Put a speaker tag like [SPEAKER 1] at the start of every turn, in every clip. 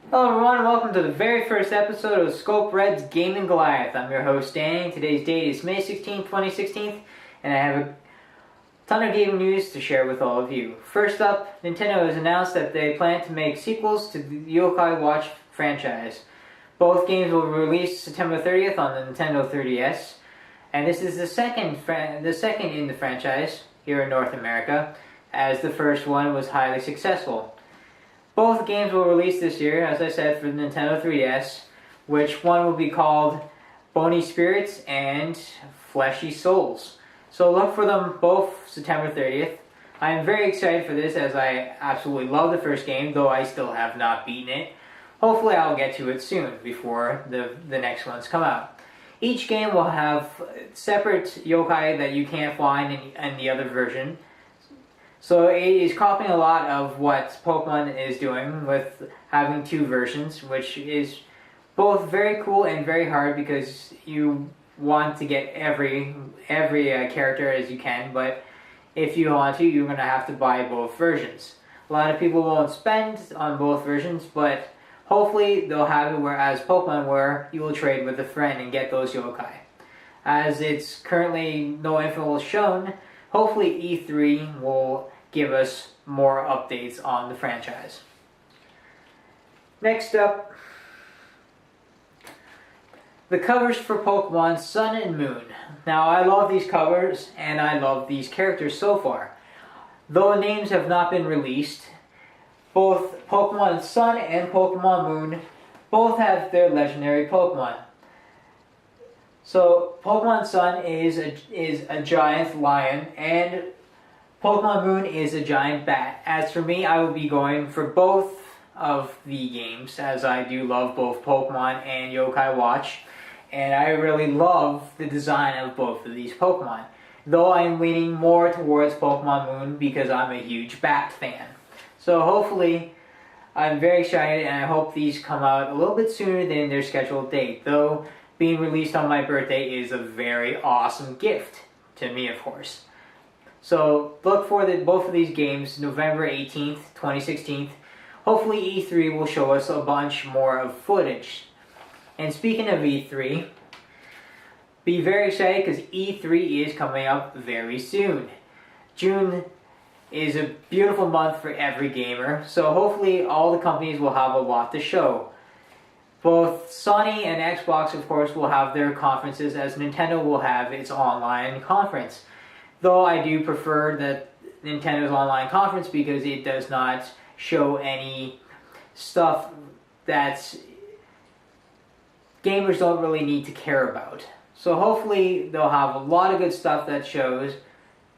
[SPEAKER 1] Hello everyone, and welcome to the very first episode of Scope Red's Gaming Goliath. I'm your host Danny. Today's date is May 16th, 2016, and I have a ton of gaming news to share with all of you. First up, Nintendo has announced that they plan to make sequels to the Yokai Watch franchise. Both games will be released September 30th on the Nintendo 3DS, and this is the second in the franchise here in North America, as the first one was highly successful. Both games will release this year, as I said, for the Nintendo 3DS, which one will be called Bony Spirits and Fleshy Souls. So look for them both September 30th. I am very excited for this, as I absolutely love the first game, though I still have not beaten it. Hopefully I'll get to it soon, before the next ones come out. Each game will have separate yokai that you can't find in the other version. So it is copying a lot of what Pokemon is doing with having two versions, which is both very cool and very hard because you want to get every character as you can, but if you want to, you're going to have to buy both versions. A lot of people won't spend on both versions, but hopefully they'll have it whereas Pokemon where you will trade with a friend and get those yokai. As it's currently no info shown, hopefully E3 will give us more updates on the franchise. Next up, the covers for Pokemon Sun and Moon. Now I love these covers and I love these characters so far. Though names have not been released, both Pokemon Sun and Pokemon Moon both have their legendary Pokemon. So Pokemon Sun is a giant lion, and Pokemon Moon is a giant bat. As for me, I will be going for both of the games, as I do love both Pokemon and Yokai Watch, and I really love the design of both of these Pokemon. Though I'm leaning more towards Pokemon Moon because I'm a huge bat fan. So hopefully, I'm very excited, and I hope these come out a little bit sooner than their scheduled date, though being released on my birthday is a very awesome gift to me, of course. So look for both of these games November 18th, 2016. Hopefully E3 will show us a bunch more of footage. And speaking of E3, be very excited because E3 is coming up very soon. June is a beautiful month for every gamer, so hopefully all the companies will have a lot to show. Both Sony and Xbox, of course, will have their conferences, as Nintendo will have its online conference. Though I do prefer that Nintendo's online conference because it does not show any stuff that gamers don't really need to care about. So hopefully they'll have a lot of good stuff that shows.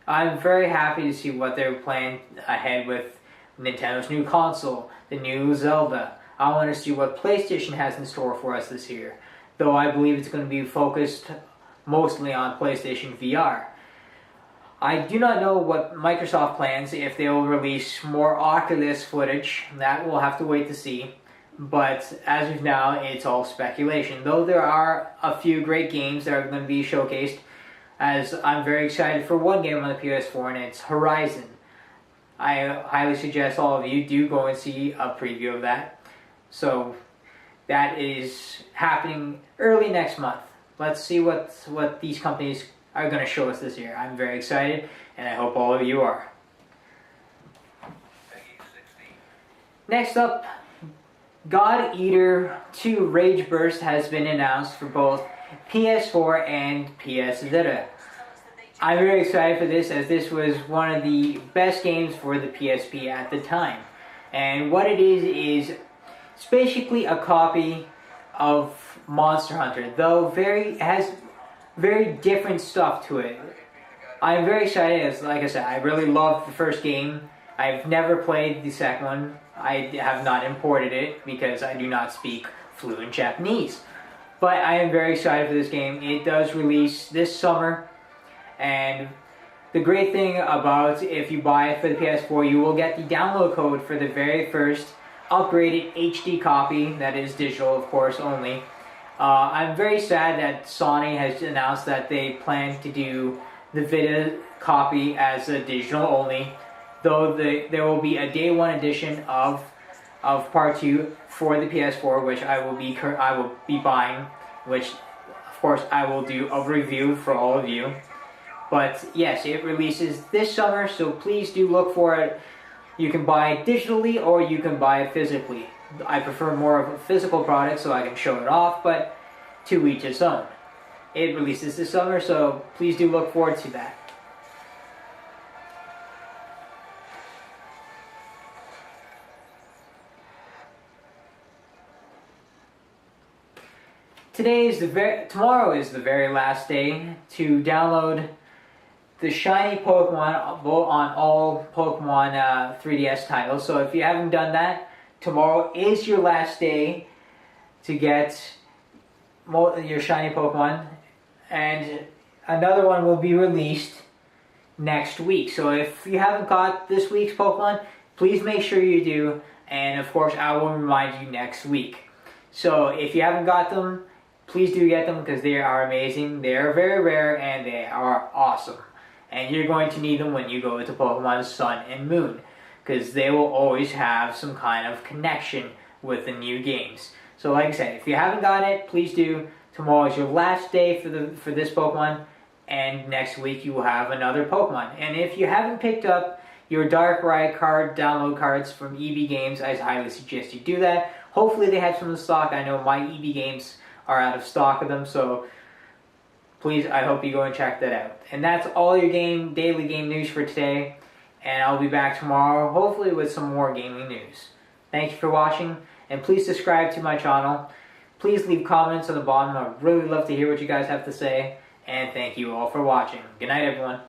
[SPEAKER 1] I'm very happy to see what they're planning ahead with Nintendo's new console, the new Zelda. I want to see what PlayStation has in store for us this year, though I believe it's going to be focused mostly on PlayStation VR. I do not know what Microsoft plans, if they will release more Oculus footage. That we'll have to wait to see. But as of now, it's all speculation. Though there are a few great games that are going to be showcased, as I'm very excited for one game on the PS4, and it's Horizon. I highly suggest all of you do go and see a preview of that. So that is happening early next month. Let's see what these companies are going to show us this year. I'm very excited, and I hope all of you are. Next up, God Eater 2 Rage Burst has been announced for both PS4 and PS Vita. I'm very excited for this, as this was one of the best games for the PSP at the time. And what it is it's basically a copy of Monster Hunter, though it has very different stuff to it. I'm very excited, as like I said, I really loved the first game. I've never played the second one. I have not imported it because I do not speak fluent Japanese. But I am very excited for this game. It does release this summer, and the great thing about if you buy it for the PS4, you will get the download code for the very first upgraded HD copy, that is digital of course only. I'm very sad that Sony has announced that they plan to do the Vita copy as a digital only, though there will be a day one edition of Part 2 for the PS4, which I will be buying, which of course I will do a review for all of you. But yes, it releases this summer, so please do look for it. You can buy it digitally or you can buy it physically. I prefer more of a physical product so I can show it off, but to each its own. It releases this summer, so please do look forward to that. Tomorrow is the very last day to download the shiny Pokemon on all Pokemon 3DS titles. So if you haven't done that, tomorrow is your last day to get your shiny Pokemon, and another one will be released next week. So if you haven't got this week's Pokemon, please make sure you do, and of course I will remind you next week. So if you haven't got them, please do get them because they are amazing. They are very rare and they are awesome. And you're going to need them when you go to Pokemon Sun and Moon, because they will always have some kind of connection with the new games. So like I said, if you haven't got it, please do. Tomorrow is your last day for this Pokemon, and next week you will have another Pokemon. And if you haven't picked up your Darkrai card download cards from EB Games, I highly suggest you do that. Hopefully they have some in stock. I know my EB Games are out of stock of them, so please, I hope you go and check that out. And that's all your daily game news for today. And I'll be back tomorrow, hopefully with some more gaming news. Thank you for watching, and please subscribe to my channel. Please leave comments on the bottom. I'd really love to hear what you guys have to say. And thank you all for watching. Good night, everyone.